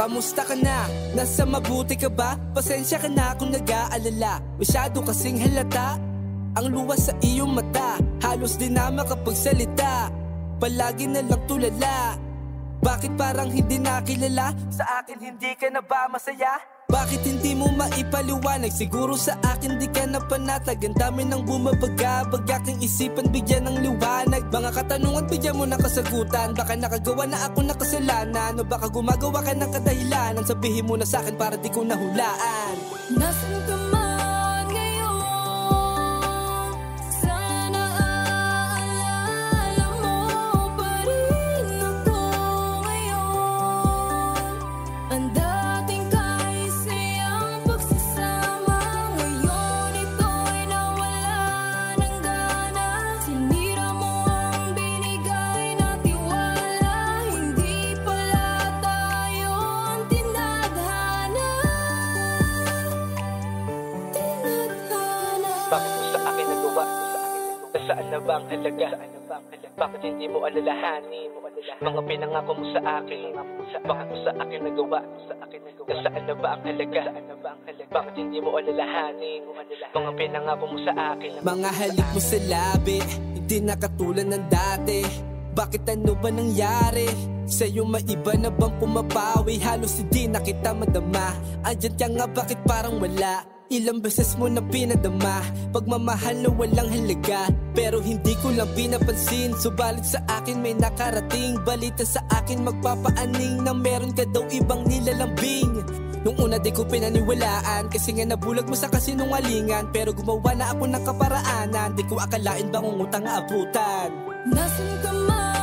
Kamusta ka na? Nasa mabuti ka ba? Pasensya ka na kung nag-aalala. Masyado kasing halata ang luwas sa iyong mata. Halos di na makapagsalita, palagi na lang tulala. Bakit parang hindi nakilala? Sa akin hindi ka na ba masaya? Bakit hindi mo maipaliwanag? Siguro sa akin di ka na panatag. Ang dami ng bumabaga, aking isipan bigyan ng liwanag. Mga katanungan bigyan mo ng kasagutan. Baka nakagawa na ako ng kasalanan, o baka gumagawa ka ng kadahilanan. Sabihin mo na sa akin para di ko nahulaan. Nasaan ka man ngayon? Sana aalala mo pa rin ako ngayon. Ang dating kaisiyang pagsasama, ngayon ito'y nawala ng gana. Sinira mo ang binigay na tiwala, hindi pala tayo ang tinadhana. Bakit mo sa akin nagawa? Nasaan na ba ang halaga? Bakit hindi mo alalahanin mga pinangako mo sa akin? Bakit mo sa akin nagawa? Nasaan na ba ang halaga? Bakit hindi mo alalahanin mga pinangako mo sa akin? Mga halik mo sa labi, hindi na katulad ng dati. Bakit ano ba nangyari? Sa'yo maiba na bang pumapawi? Halos hindi na kita madama. Andyan ka nga, bakit parang wala? Ilang beses mo na pinadama pagmamahal na walang halaga, pero hindi ko lang pinapansin. Subalit sa akin may nakarating balita sa akin, magpapaaning na meron ka daw ibang nilalambing. Nung una di ko pinaniwalaan, kasi nga nabulag mo sa kasinungalingan. Pero gumawa na ako ng kaparaanan, di ko akalain bang ungutang aabutan. Nasaan ka man?